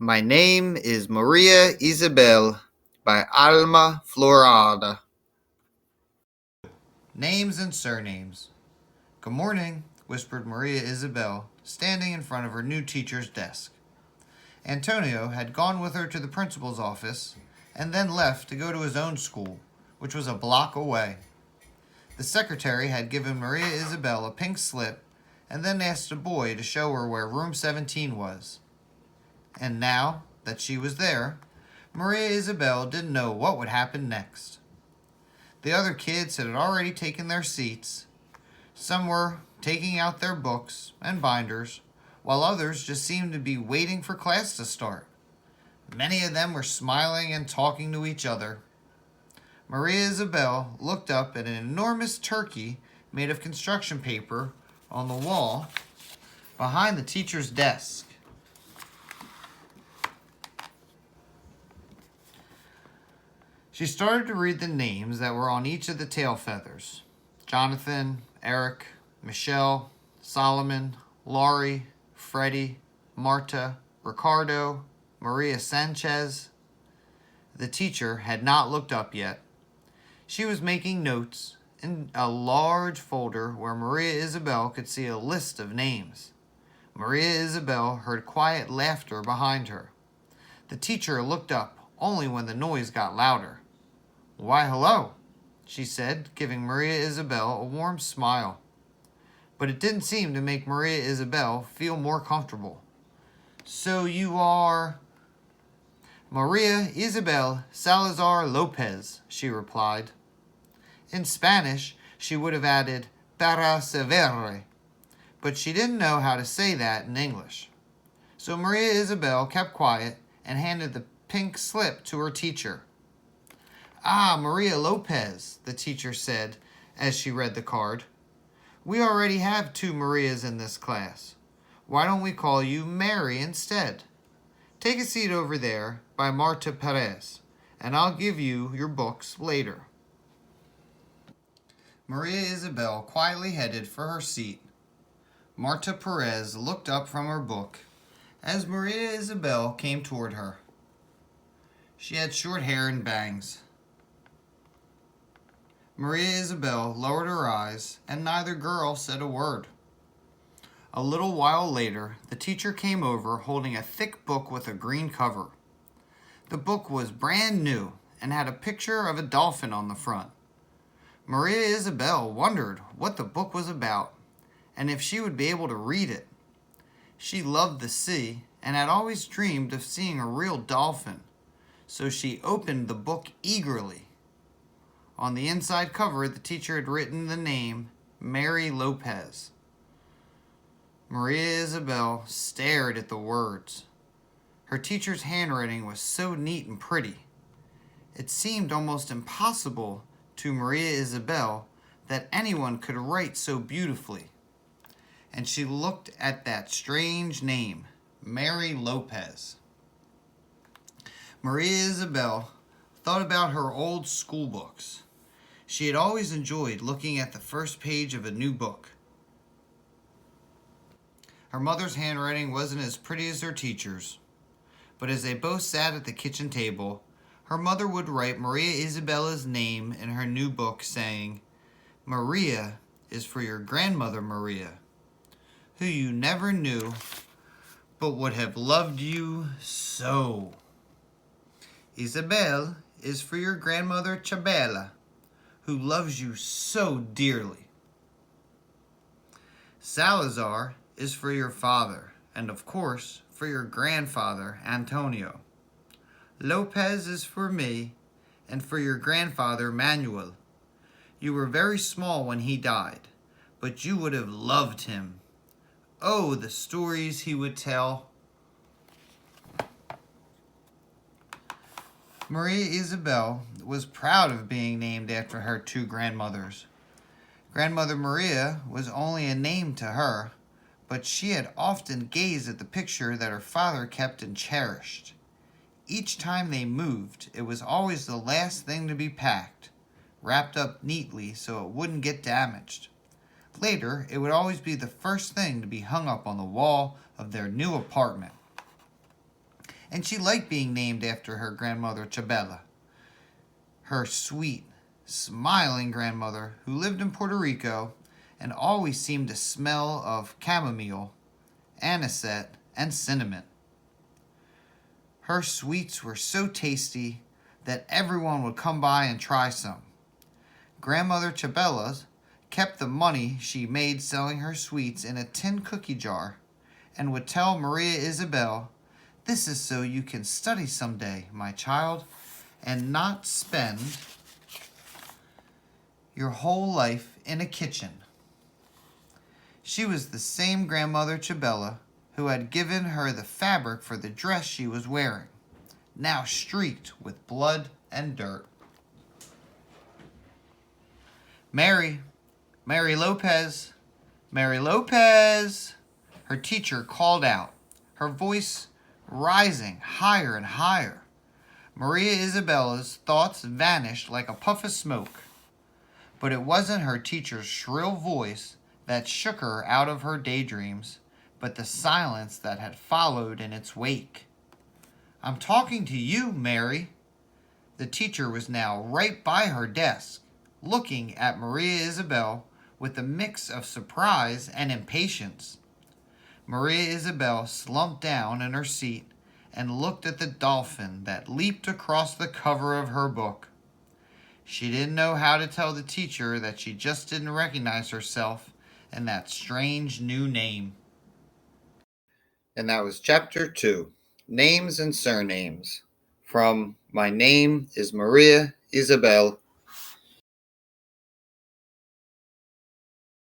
My name is Maria Isabel by Alma Florada. Names and surnames. Good morning, whispered Maria Isabel, standing in front of her new teacher's desk. Antonio had gone with her to the principal's office and then left to go to his own school, which was a block away. The secretary had given Maria Isabel a pink slip and then asked a boy to show her where room 17 was. And now that she was there, Maria Isabel didn't know what would happen next. The other kids had already taken their seats. Some were taking out their books and binders, while others just seemed to be waiting for class to start. Many of them were smiling and talking to each other. Maria Isabel looked up at an enormous turkey made of construction paper on the wall behind the teacher's desk. She started to read the names that were on each of the tail feathers. Jonathan, Eric, Michelle, Solomon, Laurie, Freddie, Marta, Ricardo, Maria Sanchez. The teacher had not looked up yet. She was making notes in a large folder where Maria Isabel could see a list of names. Maria Isabel heard quiet laughter behind her. The teacher looked up only when the noise got louder. "Why, hello," she said, giving Maria Isabel a warm smile. But it didn't seem to make Maria Isabel feel more comfortable. "So you are—" "Maria Isabel Salazar Lopez," she replied. In Spanish, she would have added, "para severe," but she didn't know how to say that in English. So Maria Isabel kept quiet and handed the pink slip to her teacher. "Ah, Maria Lopez," the teacher said as she read the card. "We already have 2 Marias in this class. Why don't we call you Mary instead? Take a seat over there by Marta Perez, and I'll give you your books later." Maria Isabel quietly headed for her seat. Marta Perez looked up from her book as Maria Isabel came toward her. She had short hair and bangs. Maria Isabel lowered her eyes, and neither girl said a word. A little while later, the teacher came over holding a thick book with a green cover. The book was brand new and had a picture of a dolphin on the front. Maria Isabel wondered what the book was about and if she would be able to read it. She loved the sea and had always dreamed of seeing a real dolphin, so she opened the book eagerly. On the inside cover, the teacher had written the name Mary Lopez. Maria Isabel stared at the words. Her teacher's handwriting was so neat and pretty. It seemed almost impossible to Maria Isabel that anyone could write so beautifully. And she looked at that strange name, Mary Lopez. Maria Isabel thought about her old school books. She had always enjoyed looking at the first page of a new book. Her mother's handwriting wasn't as pretty as her teacher's, but as they both sat at the kitchen table, her mother would write Maria Isabella's name in her new book, saying, "Maria is for your grandmother Maria, who you never knew, but would have loved you so. Isabel is for your grandmother Chabela, who loves you so dearly. Salazar is for your father, and of course, for your grandfather, Antonio. Lopez is for me, and for your grandfather, Manuel. You were very small when he died, but you would have loved him. Oh, the stories he would tell." Maria Isabel was proud of being named after her 2 grandmothers. Grandmother Maria was only a name to her, but she had often gazed at the picture that her father kept and cherished. Each time they moved, it was always the last thing to be packed, wrapped up neatly so it wouldn't get damaged. Later, it would always be the first thing to be hung up on the wall of their new apartment. and she liked being named after her grandmother Chabela, her sweet, smiling grandmother who lived in Puerto Rico and always seemed to smell of chamomile, anisette, and cinnamon. Her sweets were so tasty that everyone would come by and try some. Grandmother Chabela kept the money she made selling her sweets in a tin cookie jar and would tell Maria Isabel, "This is so you can study someday, my child, and not spend your whole life in a kitchen." She was the same grandmother Chabela who had given her the fabric for the dress she was wearing, now streaked with blood and dirt. "Mary, Mary Lopez, Mary Lopez," her teacher called out, her voice rising higher and higher. Maria Isabella's thoughts vanished like a puff of smoke. But it wasn't her teacher's shrill voice that shook her out of her daydreams, but the silence that had followed in its wake. "I'm talking to you, Mary." The teacher was now right by her desk, looking at Maria Isabel with a mix of surprise and impatience. Maria Isabel slumped down in her seat and looked at the dolphin that leaped across the cover of her book. She didn't know how to tell the teacher that she just didn't recognize herself in that strange new name. And that was Chapter 2, Names and Surnames, from My Name is Maria Isabel